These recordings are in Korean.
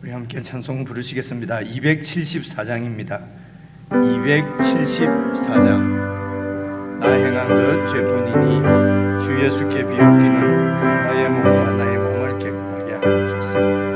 우리 함께 찬송 부르시겠습니다. 274장입니다. 274장. 나 행한 것 죄뿐이니 주 예수께 비웃기는 나의 몸과 나의 마음을 깨끗하게 하옵소서.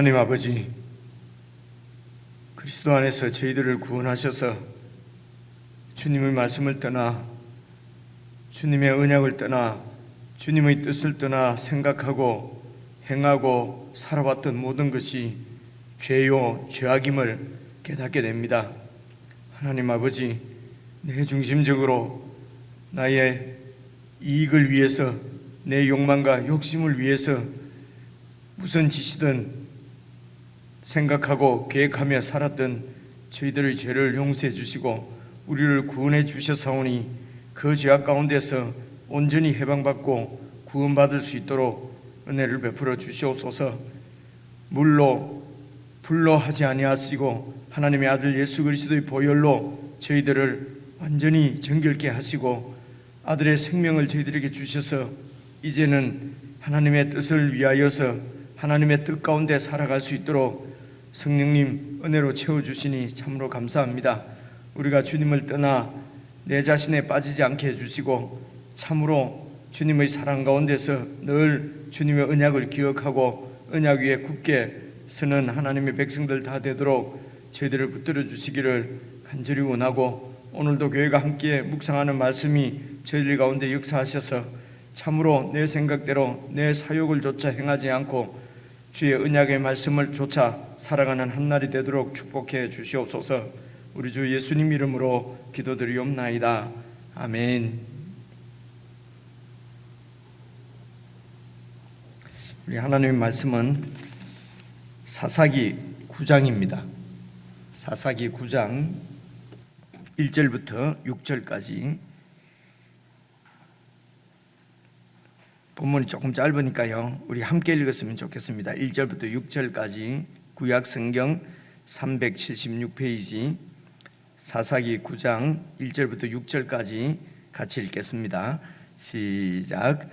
하나님 아버지, 그리스도 안에서 저희들을 구원하셔서 주님의 말씀을 떠나 주님의 언약을 떠나 주님의 뜻을 떠나 생각하고 행하고 살아왔던 모든 것이 죄요 죄악임을 깨닫게 됩니다. 하나님 아버지, 내 중심적으로 나의 이익을 위해서 내 욕망과 욕심을 위해서 무슨 짓이든 생각하고 계획하며 살았던 저희들의 죄를 용서해 주시고 우리를 구원해 주셨사오니 그 죄악 가운데서 온전히 해방받고 구원받을 수 있도록 은혜를 베풀어 주시옵소서. 물로 불로 하지 아니하시고 하나님의 아들 예수 그리스도의 보혈로 저희들을 완전히 정결케 하시고 아들의 생명을 저희들에게 주셔서 이제는 하나님의 뜻을 위하여서 하나님의 뜻 가운데 살아갈 수 있도록 성령님 은혜로 채워주시니 참으로 감사합니다. 우리가 주님을 떠나 내 자신에 빠지지 않게 해주시고 참으로 주님의 사랑 가운데서 늘 주님의 언약을 기억하고 언약 위에 굳게 서는 하나님의 백성들 다 되도록 저희들을 붙들어 주시기를 간절히 원하고, 오늘도 교회가 함께 묵상하는 말씀이 저희들 가운데 역사하셔서 참으로 내 생각대로 내 사욕을 조차 행하지 않고 주의 언약의 말씀을 조차 살아가는 한날이 되도록 축복해 주시옵소서. 우리 주 예수님 이름으로 기도드리옵나이다. 아멘. 우리 하나님의 말씀은 사사기 9장입니다. 사사기 9장 1절부터 6절까지. 본문이 조금 짧으니까요, 우리 함께 읽었으면 좋겠습니다. 1절부터 6절까지 구약 성경 376페이지 사사기 9장 1절부터 6절까지 같이 읽겠습니다. 시작.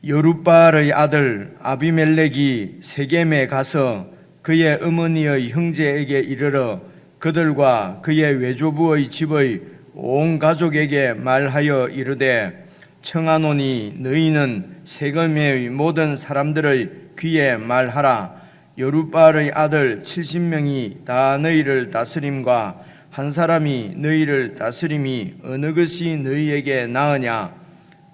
여룻바알의 아들 아비멜렉이 세겜에 가서 그의 어머니의 형제에게 이르러 그들과 그의 외조부의 집의 온 가족에게 말하여 이르되, 청하노니 너희는 세겜의 모든 사람들의 귀에 말하라. 여룻바알의 아들 70명이 다 너희를 다스림과 한 사람이 너희를 다스림이 어느 것이 너희에게 나으냐?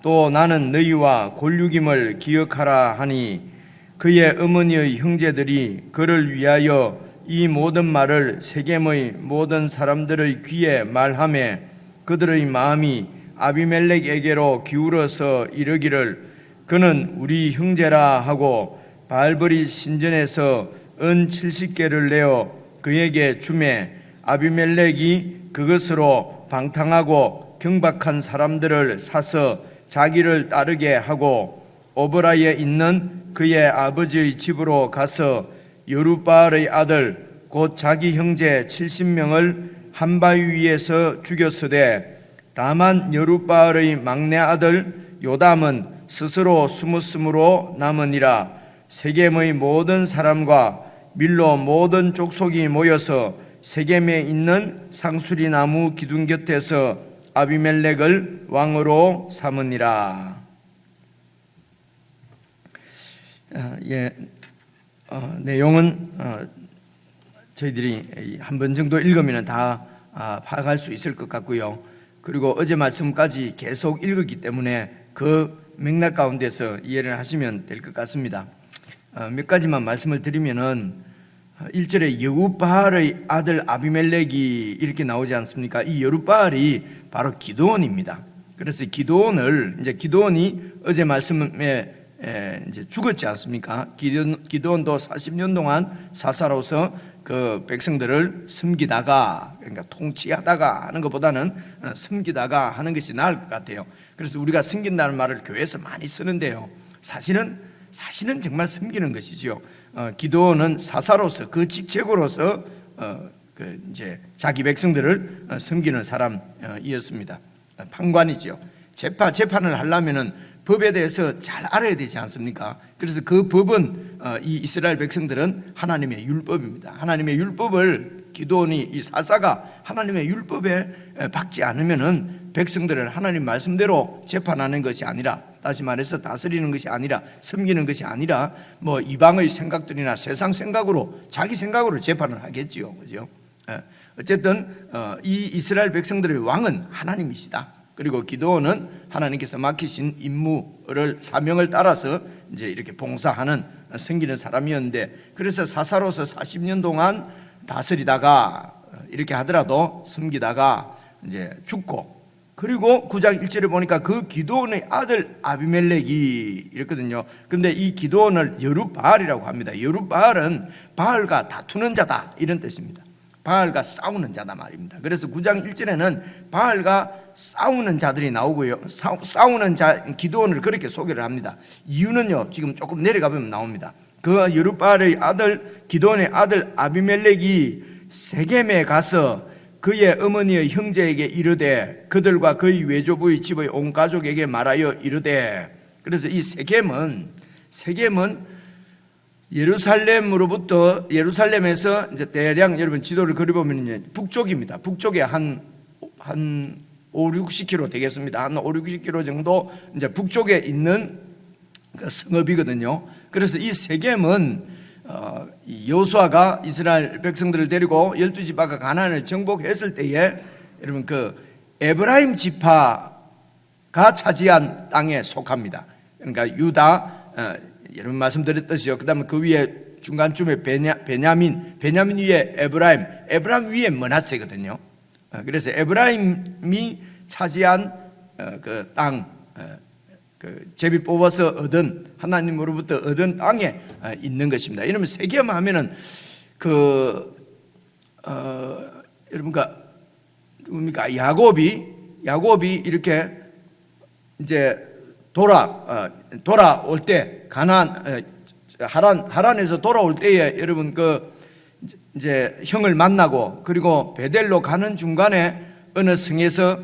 또 나는 너희와 골육임을 기억하라 하니, 그의 어머니의 형제들이 그를 위하여 이 모든 말을 세겜의 모든 사람들의 귀에 말하며 그들의 마음이 아비멜렉에게로 기울어서 이르기를, 그는 우리 형제라 하고 바알버리 신전에서 은 70개를 내어 그에게 주매 아비멜렉이 그것으로 방탕하고 경박한 사람들을 사서 자기를 따르게 하고 오브라에 있는 그의 아버지의 집으로 가서 여룻바알의 아들 곧 자기 형제 70명을 한 바위 위에서 죽였으되, 다만 여룻바알의 막내 아들 요담은 스스로 숨었으므로 남으니라. 세겜의 모든 사람과 밀로 모든 족속이 모여서 세겜에 있는 상수리 나무 기둥 곁에서 아비멜렉을 왕으로 삼으니라. 내용은 저희들이 한 번 정도 읽으면 다 파악할 수 있을 것 같고요. 그리고 어제 말씀까지 계속 읽었기 때문에 그 맥락 가운데서 이해를 하시면 될 것 같습니다. 몇 가지만 말씀을 드리면은 1절에 여룻바알의 아들 아비멜렉이 이렇게 나오지 않습니까? 이 여룻바알이 바로 기드온입니다. 그래서 기드온이 어제 말씀에 이제 죽었지 않습니까? 기드온도 40년 동안 사사로서 그 백성들을 섬기다가, 그러니까 통치하다가 하는 것보다는 섬기다가 하는 것이 나을 것 같아요. 그래서 우리가 섬긴다는 말을 교회에서 많이 쓰는데요, 사실은 정말 섬기는 것이죠. 기드온은 사사로서 그 직책으로서 이제 자기 백성들을 섬기는 사람이었습니다. 판관이죠. 재판을 하려면은 법에 대해서 잘 알아야 되지 않습니까? 그래서 그 법은 이 이스라엘 백성들은 하나님의 율법입니다. 하나님의 율법을 기드온이, 이 사사가 하나님의 율법에 박지 않으면은 백성들을 하나님 말씀대로 재판하는 것이 아니라, 다시 말해서 다스리는 것이 아니라, 섬기는 것이 아니라 뭐 이방의 생각들이나 세상 생각으로, 자기 생각으로 재판을 하겠지요. 그죠? 어쨌든 이 이스라엘 백성들의 왕은 하나님이시다. 그리고 기드온은 하나님께서 맡기신 임무를, 사명을 따라서 이제 이렇게 봉사하는, 섬기는 사람이었는데, 그래서 사사로서 40년 동안 다스리다가 이렇게 하더라도 섬기다가 이제 죽고, 그리고 9장 1절에 보니까 그 기드온의 아들 아비멜렉이 이랬거든요. 근데 이 기드온을 여룻바알이라고 합니다. 여룻바알은 바알과 다투는 자다, 이런 뜻입니다. 바알과 싸우는 자다 말입니다. 그래서 9장 1절에는 바알과 싸우는 자들이 나오고요, 싸우는 자 기드온을 그렇게 소개를 합니다. 이유는요, 지금 조금 내려가 보면 나옵니다. 그 여룻바알의 아들 기드온의 아들 아비멜렉이 세겜에 가서 그의 어머니의 형제에게 이르되 그들과 그의 외조부의 집의 온 가족에게 말하여 이르되. 그래서 이 세겜은 예루살렘에서 이제 대략 여러분 지도를 그려보면 이제 북쪽입니다. 북쪽에 한 5, 60km 되겠습니다. 한 5, 60km 정도 이제 북쪽에 있는 그 성읍이거든요. 그래서 이 세겜은 여호수아가 이스라엘 백성들을 데리고 12지파가 가나안을 정복했을 때에 여러분 그 에브라임 지파가 차지한 땅에 속합니다. 그러니까 유다, 여러분 말씀드렸듯이요. 그다음에 그 위에 중간쯤에 베냐민 위에 에브라임 위에 므낫세거든요. 그래서 에브라임이 차지한 그 땅, 그 제비 뽑아서 얻은 하나님으로부터 얻은 땅에 있는 것입니다. 이러면 세겜 하면은 여러분가 누굽니까? 야곱이 이렇게 이제 돌아올 때 하란에서 돌아올 때에 여러분 이제 형을 만나고 그리고 베델로 가는 중간에 어느 성에서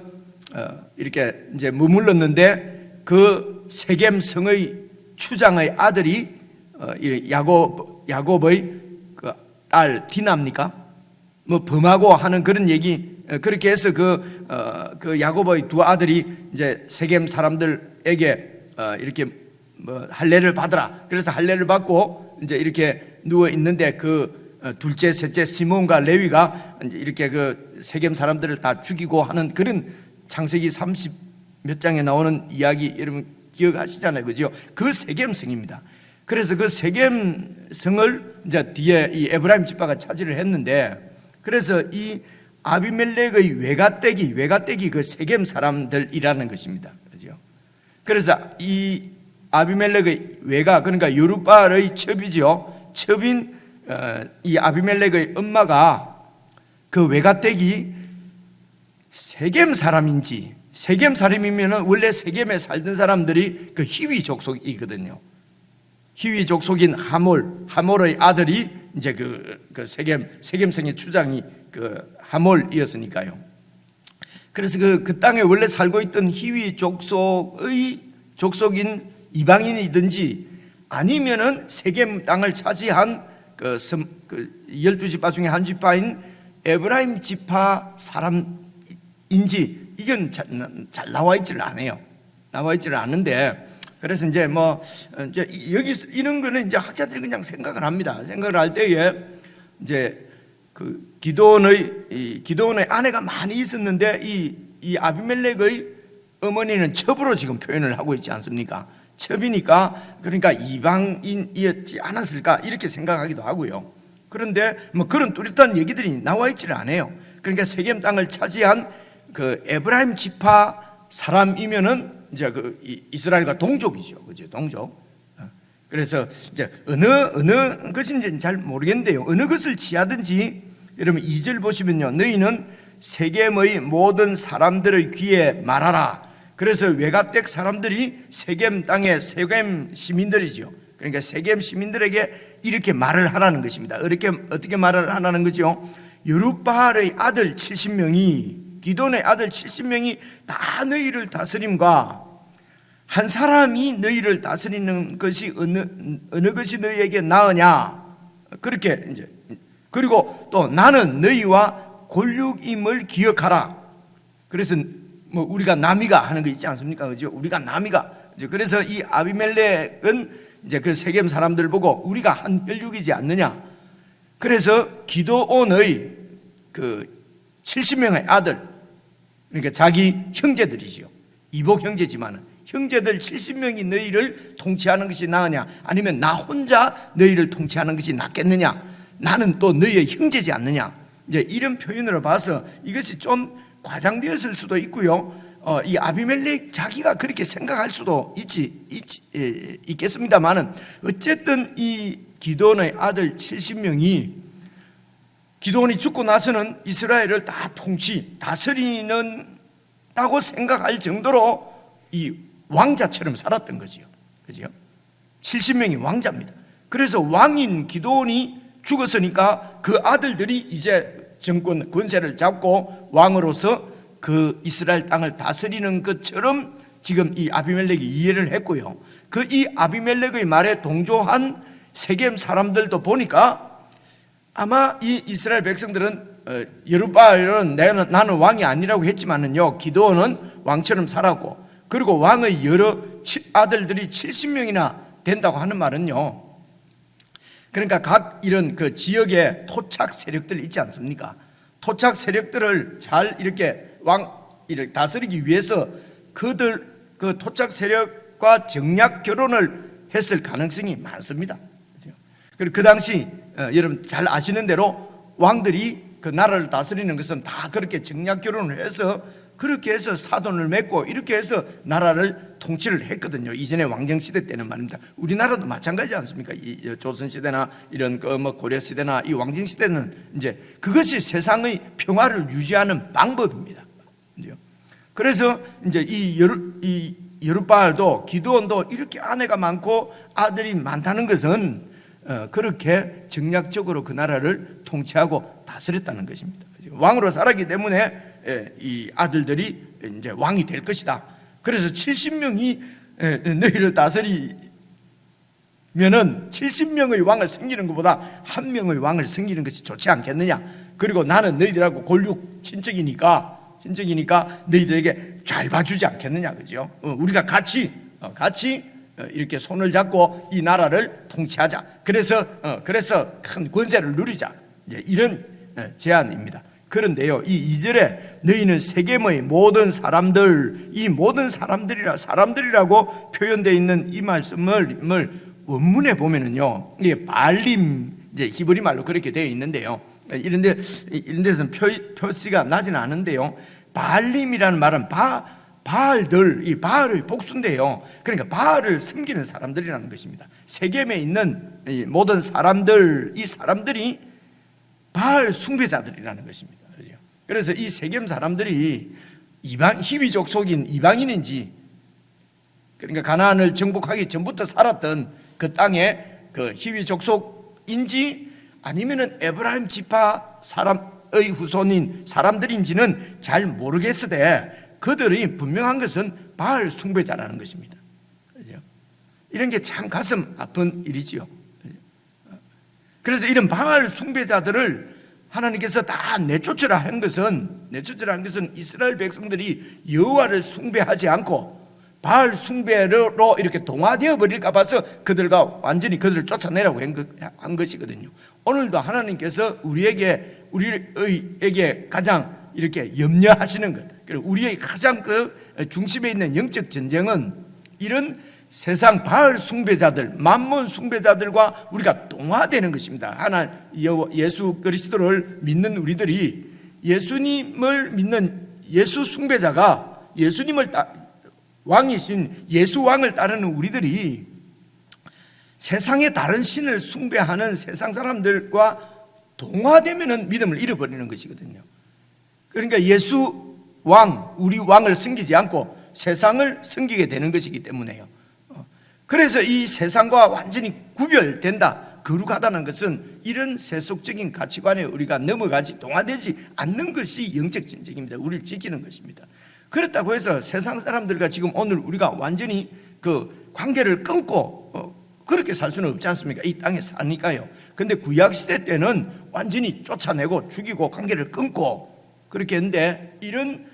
이렇게 이제 머물렀는데 그 세겜 성의 추장의 아들이 야곱의 그 딸 디나입니까? 뭐 범하고 하는 그런 얘기, 그렇게 해서 그 야곱의 두 아들이 이제 세겜 사람들에게 이렇게 뭐 할례를 받으라. 그래서 할례를 받고 이제 이렇게 누워 있는데 그 둘째, 셋째 시몬과 레위가 이제 이렇게 그 세겜 사람들을 다 죽이고 하는 그런 창세기 30몇 장에 나오는 이야기 여러분 기억하시잖아요, 그죠? 그 세겜 성입니다. 그래서 그 세겜 성을 이제 뒤에 이 에브라임 지파가 차지를 했는데, 그래서 이 아비멜렉의 외가댁이 그 세겜 사람들이라는 것입니다, 그죠? 그래서 이 아비멜렉의 외가, 그러니까 여룻바알의 첩이죠. 첩인 이 아비멜렉의 엄마가 그 외가댁이 세겜 사람인지, 세겜 사람이면은 원래 세겜에 살던 사람들이 그 히위 족속이거든요. 히위 족속인 하몰의 아들이 이제 그 세겜성의 추장이 그 하몰이었으니까요. 그래서 그 땅에 원래 살고 있던 히위 족속인 이방인이든지 아니면은 세겜 땅을 차지한 그 12지파 중에 한 지파인 에브라임 지파 사람인지 이건 잘 나와 있지를 않아요. 나와 있지를 않은데, 그래서 이제 이제 여기 이런 거는 이제 학자들이 그냥 생각을 합니다. 생각을 할 때에 이제 그 기드온의 아내가 많이 있었는데 이 아비멜렉의 어머니는 첩으로 지금 표현을 하고 있지 않습니까? 첩이니까 그러니까 이방인이었지 않았을까 이렇게 생각하기도 하고요. 그런데 뭐 그런 뚜렷한 얘기들이 나와 있지를 않아요. 그러니까 세겜 땅을 차지한 그 에브라임 지파 사람이면은 이제 그 이스라엘과 동족이죠, 그죠? 동족. 그래서 이제 어느 것인지는 잘 모르겠는데요. 어느 것을 취하든지 여러분 2절 보시면요, 너희는 세겜의 모든 사람들의 귀에 말하라. 그래서 외가댁 사람들이 세겜 땅의 세겜 시민들이죠. 그러니까 세겜 시민들에게 이렇게 말을 하라는 것입니다. 어떻게 말을 하라는 거죠? 여룻바알의 아들 70명이, 기돈의 아들 70명이 다 너희를 다스림과 한 사람이 너희를 다스리는 것이 어느 것이 너희에게 나으냐? 그렇게 이제, 그리고 또 나는 너희와 골육임을 기억하라. 그래서 뭐 우리가 남이가 하는 거 있지 않습니까? 그죠? 우리가 남이가. 그래서 이 아비멜렉은 이제 그 세겜 사람들 보고 우리가 한 혈육이지 않느냐. 그래서 기드온의 그 70명의 아들, 그러니까 자기 형제들이죠. 이복 형제지만은 형제들 70명이 너희를 통치하는 것이 나으냐, 아니면 나 혼자 너희를 통치하는 것이 낫겠느냐, 나는 또 너희의 형제지 않느냐. 이제 이런 표현으로 봐서 이것이 좀 과장되었을 수도 있고요. 이 아비멜렉 자기가 그렇게 생각할 수도 있겠습니다만은, 어쨌든 이 기드온의 아들 70명이 기드온이 죽고 나서는 이스라엘을 다 다스리는다고 생각할 정도로 이 왕자처럼 살았던 거지요. 그죠? 70명이 왕자입니다. 그래서 왕인 기드온이 죽었으니까 그 아들들이 이제 정권 권세를 잡고 왕으로서 그 이스라엘 땅을 다스리는 것처럼 지금 이 아비멜렉이 이해를 했고요. 그 이 아비멜렉의 말에 동조한 세겜 사람들도 보니까 아마 이 이스라엘 백성들은 여룻바알은 나는 왕이 아니라고 했지만은요, 기드온은 왕처럼 살았고, 그리고 왕의 여러 아들들이 70명이나 된다고 하는 말은요, 그러니까 각 이런 그 지역의 토착 세력들 있지 않습니까? 토착 세력들을 잘 이렇게 이렇게 다스리기 위해서 그들 그 토착 세력과 정략 결혼을 했을 가능성이 많습니다. 그리고 그 당시 여러분 잘 아시는 대로 왕들이 그 나라를 다스리는 것은 다 그렇게 정략 결혼을 해서 그렇게 해서 사돈을 맺고 이렇게 해서 나라를 통치를 했거든요. 이전에 왕정 시대 때는 말입니다. 우리나라도 마찬가지지 않습니까? 이 조선 시대나 이런 뭐 고려 시대나 이 왕정 시대는 이제 그것이 세상의 평화를 유지하는 방법입니다. 그래서 이제 이 여룻바알도 기드온도 이렇게 아내가 많고 아들이 많다는 것은 그렇게 정략적으로 그 나라를 통치하고 다스렸다는 것입니다. 왕으로 살았기 때문에 이 아들들이 이제 왕이 될 것이다. 그래서 70명이 너희를 다스리면은 70명의 왕을 섬기는 것보다 한 명의 왕을 섬기는 것이 좋지 않겠느냐. 그리고 나는 너희들하고 골육 친척이니까 너희들에게 잘 봐주지 않겠느냐, 그죠? 우리가 같이 이렇게 손을 잡고 이 나라를 통치하자. 그래서 큰 권세를 누리자. 이제 이런 제안입니다. 그런데요, 이 2절에 너희는 세겜의 모든 사람들, 이 모든 사람들이라고 표현되어 있는 이 말씀을 원문에 보면은요, 이게 바알림, 이제 히브리 말로 그렇게 되어 있는데요. 이런 데서는 표시가 나지는 않은데요. 바알림이라는 말은 바알들, 이 바알의 복수인데요. 그러니까 바알을 섬기는 사람들이라는 것입니다. 세겜에 있는 이 모든 사람들, 이 사람들이 바알 숭배자들이라는 것입니다. 그래서 이 세겜 사람들이 히위 족속인 이방인인지, 그러니까 가나안을 정복하기 전부터 살았던 그 땅의 그 히위 족속인지 아니면은 에브라임 지파 사람의 후손인 사람들인지는 잘 모르겠으되 그들이 분명한 것은 바알 숭배자라는 것입니다. 이런 게 참 가슴 아픈 일이지요. 그래서 이런 바알 숭배자들을 하나님께서 다 내쫓으라 한 것은 이스라엘 백성들이 여호와를 숭배하지 않고 바알 숭배로 이렇게 동화되어 버릴까 봐서 그들과 완전히 그들을 쫓아내라고 한 것이거든요. 오늘도 하나님께서 우리에게 가장 이렇게 염려하시는 것, 그리고 우리의 가장 그 중심에 있는 영적 전쟁은 이런 세상 바알 숭배자들, 만몬 숭배자들과 우리가 동화되는 것입니다. 하나님 예수 그리스도를 믿는 우리들이, 예수님을 믿는 예수 숭배자가, 예수님을 왕이신 예수 왕을 따르는 우리들이 세상의 다른 신을 숭배하는 세상 사람들과 동화되면은 믿음을 잃어버리는 것이거든요. 그러니까 예수 왕, 우리 왕을 섬기지 않고 세상을 섬기게 되는 것이기 때문에요. 그래서 이 세상과 완전히 구별된다, 거룩하다는 것은 이런 세속적인 가치관에 우리가 넘어가지, 동화되지 않는 것이 영적 전쟁입니다. 우리를 지키는 것입니다. 그렇다고 해서 세상 사람들과 지금 오늘 우리가 완전히 그 관계를 끊고 그렇게 살 수는 없지 않습니까? 이 땅에 사니까요. 근데 구약시대 때는 완전히 쫓아내고 죽이고 관계를 끊고 그렇게 했는데, 이런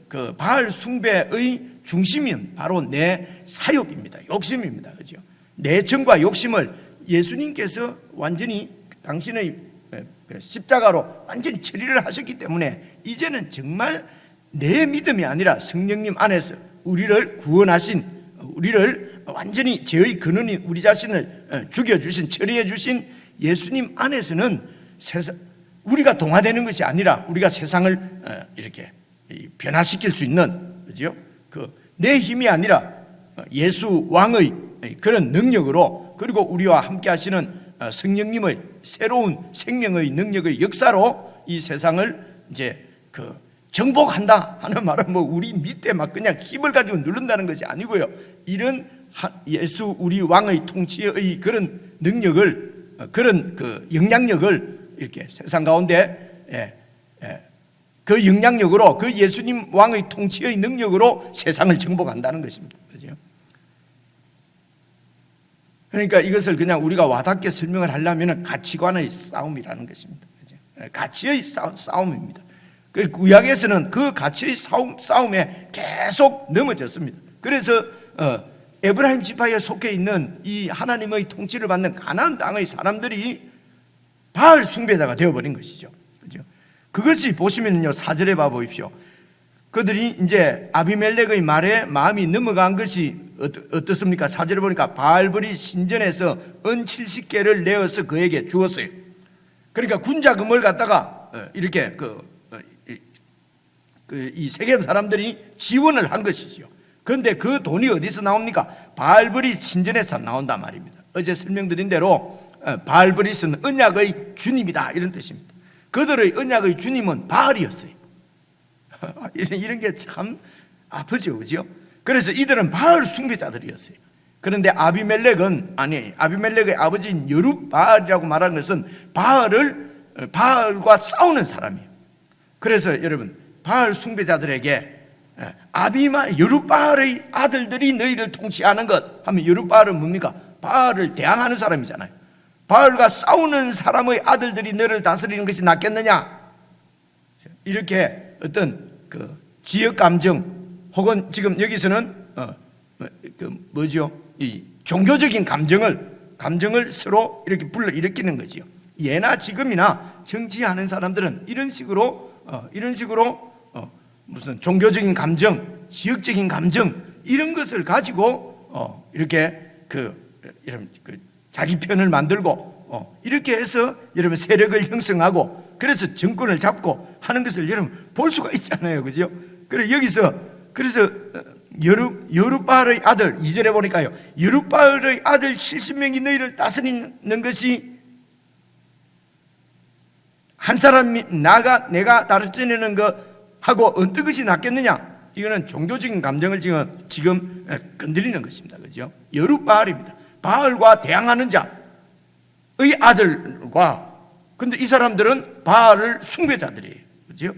그 바알 숭배의 중심은 바로 내 사욕입니다. 욕심입니다. 그죠? 내 정과 욕심을 예수님께서 완전히 당신의 십자가로 완전히 처리를 하셨기 때문에 이제는 정말 내 믿음이 아니라 성령님 안에서 우리를 구원하신, 우리를 완전히 죄의 근원인 우리 자신을 죽여주신, 처리해주신 예수님 안에서는 우리가 동화되는 것이 아니라 우리가 세상을 이렇게 변화시킬 수 있는, 그죠? 내 힘이 아니라 예수 왕의 그런 능력으로, 그리고 우리와 함께 하시는 성령님의 새로운 생명의 능력의 역사로 이 세상을 이제 정복한다 하는 말은 뭐 우리 밑에 막 그냥 힘을 가지고 누른다는 것이 아니고요. 이런 예수 우리 왕의 통치의 그런 능력을, 그런 그 영향력을 이렇게 세상 가운데 그 영향력으로, 그 예수님 왕의 통치의 능력으로 세상을 정복한다는 것입니다. 그죠? 그러니까 이것을 그냥 우리가 와닿게 설명을 하려면 가치관의 싸움이라는 것입니다. 그죠? 가치의 싸움입니다. 그 구약에서는 그 가치의 싸움에 계속 넘어졌습니다. 그래서 에브라임 지파에 속해 있는 이 하나님의 통치를 받는 가나안 땅의 사람들이 바알 숭배자가 되어버린 것이죠. 그죠? 그것이 보시면요, 4절에 봐 보십시오. 그들이 이제 아비멜렉의 말에 마음이 넘어간 것이 어떻습니까? 4절에 보니까 바알불이 신전에서 은 70개를 내어서 그에게 주었어요. 그러니까 군자금을 갖다가 이렇게 이 세겜 사람들이 지원을 한 것이죠. 그런데 그 돈이 어디서 나옵니까? 바알불이 신전에서 나온단 말입니다. 어제 설명드린 대로 바알브릿은 언약의 주님이다, 이런 뜻입니다. 그들의 언약의 주님은 바알이었어요. 이런 게 참 아프죠, 그죠? 그래서 이들은 바알 숭배자들이었어요. 그런데 아비멜렉의 아버지인 여룻바알이라고 말하는 것은 바알과 싸우는 사람이에요. 그래서 여러분, 바알 숭배자들에게 여룻바알의 아들들이 너희를 통치하는 것 하면, 여룻바알은 뭡니까? 바알을 대항하는 사람이잖아요. 바알과 싸우는 사람의 아들들이 너를 다스리는 것이 낫겠느냐? 이렇게 어떤 그 지역 감정, 혹은 지금 여기서는 이 종교적인 감정을 서로 이렇게 불러일으키는 거지요. 예나 지금이나 정치하는 사람들은 이런 식으로 무슨 종교적인 감정, 지역적인 감정, 이런 것을 가지고 이렇게 이런 자기 편을 만들고 이렇게 해서 여러분 세력을 형성하고, 그래서 정권을 잡고 하는 것을 여러분 볼 수가 있잖아요, 그죠? 그래서 여룻바알의 아들, 2절에 보니까요, 여룻바알의 아들 70명이 너희를 다스리는 것이 한 사람이 내가 다스리는 것하고 어떤 것이 낫겠느냐? 이거는 종교적인 감정을 지금 건드리는 것입니다, 그죠? 여룻바알입니다. 바알과 대항하는 자의 아들과, 근데 이 사람들은 바알을 숭배자들이에요, 그죠?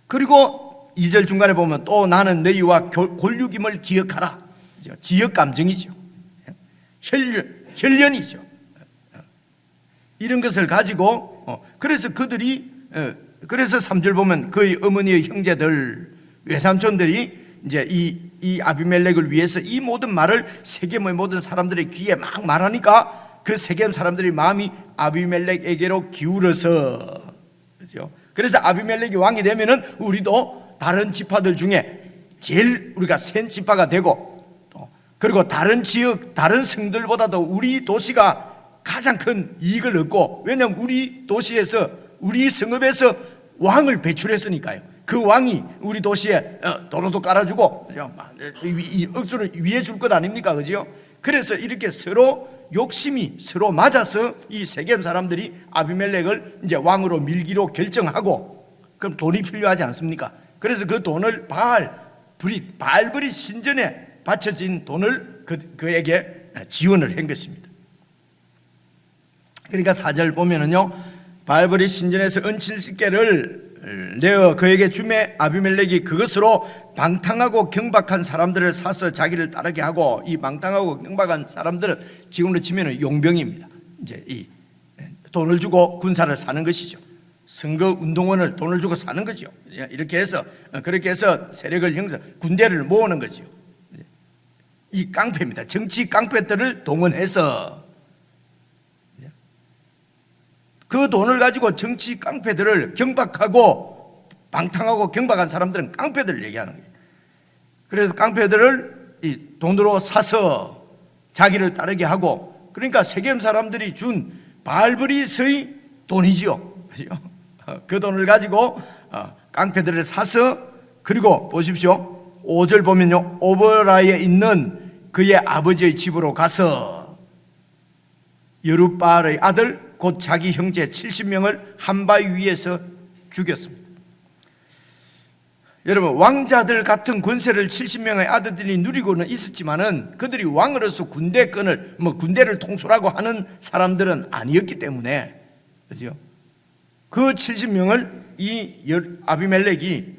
그리고 2절 중간에 보면 또 나는 너희와 골육임을 기억하라. 그죠? 지역 감정이죠. 혈련이죠. 이런 것을 가지고 그래서 그래서 3절 보면 그의 어머니의 형제들, 외삼촌들이 이제 이 아비멜렉을 위해서 이 모든 말을 세겜의 모든 사람들의 귀에 막 말하니까 그 세겜 사람들의 마음이 아비멜렉에게로 기울어서, 그렇죠? 그래서 아비멜렉이 왕이 되면은 우리도 다른 지파들 중에 제일 우리가 센 지파가 되고, 그리고 다른 지역, 다른 성들보다도 우리 도시가 가장 큰 이익을 얻고, 왜냐하면 우리 도시에서, 우리 성읍에서 왕을 배출했으니까요. 그 왕이 우리 도시에 도로도 깔아주고 억수로 위해 줄 것 아닙니까, 그죠? 그래서 이렇게 서로 욕심이 서로 맞아서 이 세겜 사람들이 아비멜렉을 이제 왕으로 밀기로 결정하고, 그럼 돈이 필요하지 않습니까? 그래서 그 돈을 바알브릿 신전에 바쳐진 돈을 그에게 지원을 한 것입니다. 그러니까 4절 보면은요, 바알브릿 신전에서 은 70개를 내어 그에게 주매 아비멜렉이 그것으로 방탕하고 경박한 사람들을 사서 자기를 따르게 하고, 이 방탕하고 경박한 사람들은 지금으로 치면 용병입니다. 이제 이 돈을 주고 군사를 사는 것이죠. 선거 운동원을 돈을 주고 사는 거죠. 이렇게 해서 그렇게 해서 세력을 형성, 군대를 모으는 거죠. 이 깡패입니다. 정치 깡패들을 동원해서 그 돈을 가지고 정치 깡패들을 경박하고 방탕하고 경박한 사람들은 깡패들을 얘기하는 거예요. 그래서 깡패들을 이 돈으로 사서 자기를 따르게 하고, 그러니까 세겜 사람들이 준 바알브릿의 돈이지요. 그 돈을 가지고 깡패들을 사서, 그리고 보십시오, 5절 보면요, 오버라에 있는 그의 아버지의 집으로 가서 여룻바알의 아들 곧 자기 형제 70명을 한 바위 위에서 죽였습니다. 여러분, 왕자들 같은 권세를 70명의 아들들이 누리고는 있었지만은 그들이 왕으로서 군대를 통솔하고 하는 사람들은 아니었기 때문에, 그죠? 그 70명을 이 아비멜렉이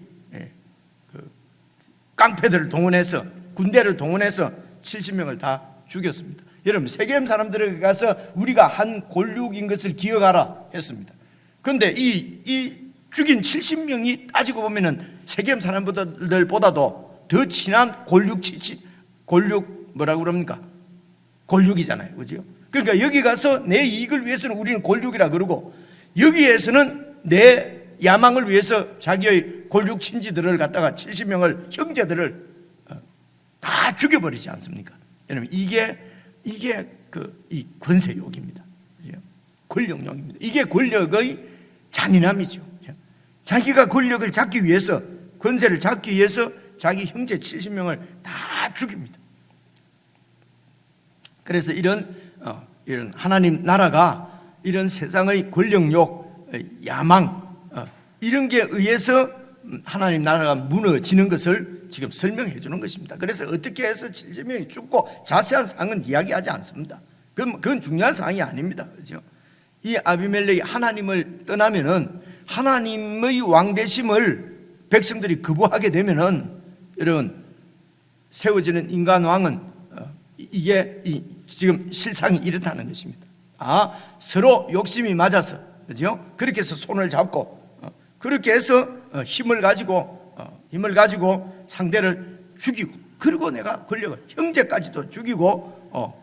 깡패들을 동원해서, 군대를 동원해서 70명을 다 죽였습니다. 여러분, 세겜 사람들에게 가서 우리가 한 골육인 것을 기억하라 했습니다. 그런데 이 죽인 70명이 따지고 보면은 세겜 사람들보다도 더 친한 골육 뭐라고 그럽니까? 골육이잖아요, 그죠? 그러니까 여기 가서 내 이익을 위해서는 우리는 골육이라 그러고, 여기에서는 내 야망을 위해서 자기의 골육 친지들을 갖다가 70명을, 형제들을 다 죽여버리지 않습니까? 여러분, 이게 이 권세욕입니다. 권력욕입니다. 이게 권력의 잔인함이죠. 자기가 권력을 잡기 위해서, 권세를 잡기 위해서 자기 형제 70명을 다 죽입니다. 그래서 이런 하나님 나라가 이런 세상의 권력욕, 야망, 이런 게 의해서 하나님 나라가 무너지는 것을 지금 설명해 주는 것입니다. 그래서 어떻게 해서 70명이 죽고 자세한 사항은 이야기하지 않습니다. 그건 중요한 사항이 아닙니다. 그렇죠? 이 아비멜렉이 하나님을 떠나면은, 하나님의 왕되심을 백성들이 거부하게 되면은, 여러분, 세워지는 인간 왕은 이게 지금 실상이 이렇다는 것입니다. 서로 욕심이 맞아서, 그렇죠? 그렇게 해서 손을 잡고, 그렇게 해서 힘을 가지고 상대를 죽이고, 그리고 내가 권력을, 형제까지도 죽이고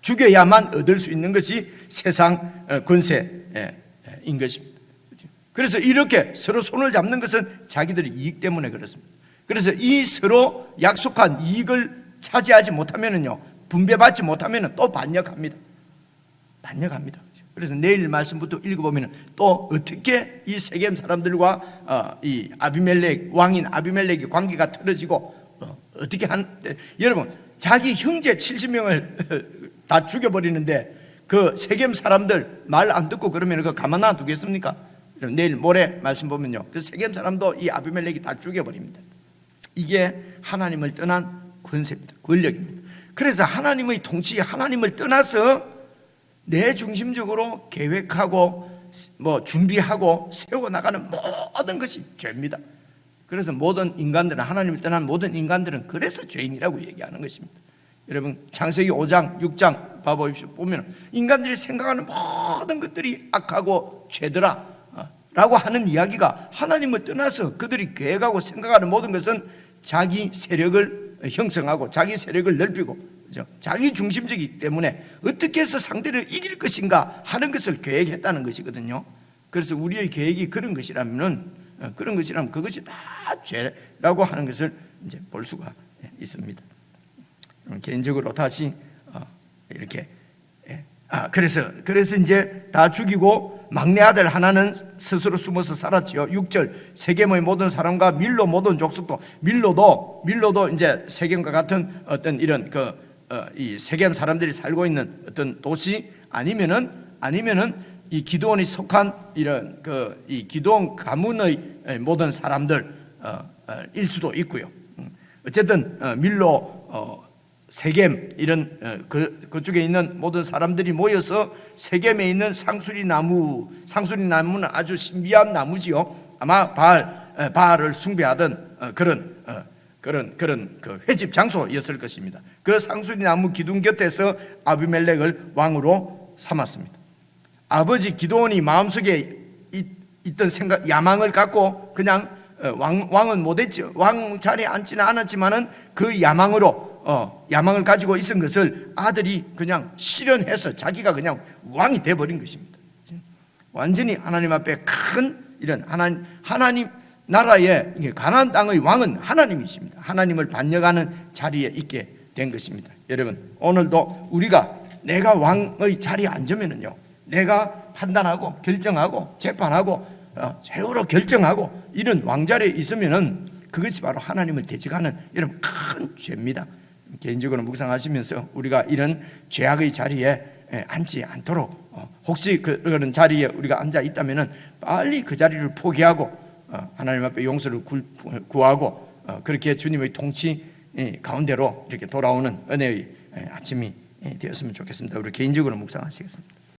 죽여야만 얻을 수 있는 것이 세상 권세인 것입니다. 그래서 이렇게 서로 손을 잡는 것은 자기들의 이익 때문에 그렇습니다. 그래서 이 서로 약속한 이익을 차지하지 못하면은요, 분배받지 못하면은 또 반역합니다. 그래서 내일 말씀부터 읽어보면 또 어떻게 이 세겜 사람들과 이 아비멜렉, 왕인 아비멜렉의 관계가 틀어지고 어떻게 여러분, 자기 형제 70명을 다 죽여버리는데 그 세겜 사람들 말 안 듣고 그러면 그거 가만 놔두겠습니까? 내일 모레 말씀 보면요, 그 세겜 사람도 이 아비멜렉이 다 죽여버립니다. 이게 하나님을 떠난 권세입니다. 권력입니다. 그래서 하나님의 통치, 하나님을 떠나서 내 중심적으로 계획하고 준비하고 세워나가는 모든 것이 죄입니다. 그래서 모든 인간들은, 하나님을 떠난 모든 인간들은 그래서 죄인이라고 얘기하는 것입니다. 여러분, 창세기 5장 6장 봐보십시오. 보면 인간들이 생각하는 모든 것들이 악하고 죄더라 라고 하는 이야기가, 하나님을 떠나서 그들이 계획하고 생각하는 모든 것은 자기 세력을 형성하고 자기 세력을 넓히고, 그렇죠? 자기 중심적이기 때문에 어떻게 해서 상대를 이길 것인가 하는 것을 계획했다는 것이거든요. 그래서 우리의 계획이 그런 것이라면 그것이 다 죄라고 하는 것을 이제 볼 수가 있습니다. 개인적으로 다시 이렇게 그래서 이제 다 죽이고 막내 아들 하나는 스스로 숨어서 살았지요. 6절, 세겜의 모든 사람과 밀로 모든 족속도, 밀로도 이제 세겜과 같은 어떤 이런 이 세겜 사람들이 살고 있는 어떤 도시, 아니면은 이 기드온이 속한 이런 이 기드온 가문의 모든 사람들 일 수도 있고요. 어쨌든 밀로, 세겜 이런 그쪽에 있는 모든 사람들이 모여서 세겜에 있는 상수리 나무는 아주 신비한 나무지요. 아마 바알을 숭배하던 그런 그 회집 장소였을 것입니다. 그 상수리 나무 기둥 곁에서 아비멜렉을 왕으로 삼았습니다. 아버지 기드온이 마음속에 있던 생각, 야망을 갖고 그냥 왕은 못했죠. 왕 자리에 앉지는 않았지만은 그 야망을 가지고 있은 것을 아들이 그냥 실현해서 자기가 그냥 왕이 돼버린 것입니다. 완전히 하나님 앞에 큰 이런 하나님 나라의 가나안 땅의 왕은 하나님이십니다. 하나님을 반역하는 자리에 있게 된 것입니다. 여러분, 오늘도 우리가 내가 왕의 자리에 앉으면은요, 내가 판단하고 결정하고 재판하고 최후로 결정하고 이런 왕자리에 있으면은 그것이 바로 하나님을 대적하는 이런 큰 죄입니다. 개인적으로 묵상하시면서 우리가 이런 죄악의 자리에 앉지 않도록, 혹시 그런 자리에 우리가 앉아 있다면은 빨리 그 자리를 포기하고 하나님 앞에 용서를 구하고 그렇게 주님의 통치 가운데로 이렇게 돌아오는 은혜의 아침이 되었으면 좋겠습니다. 우리 개인적으로 묵상하시겠습니다.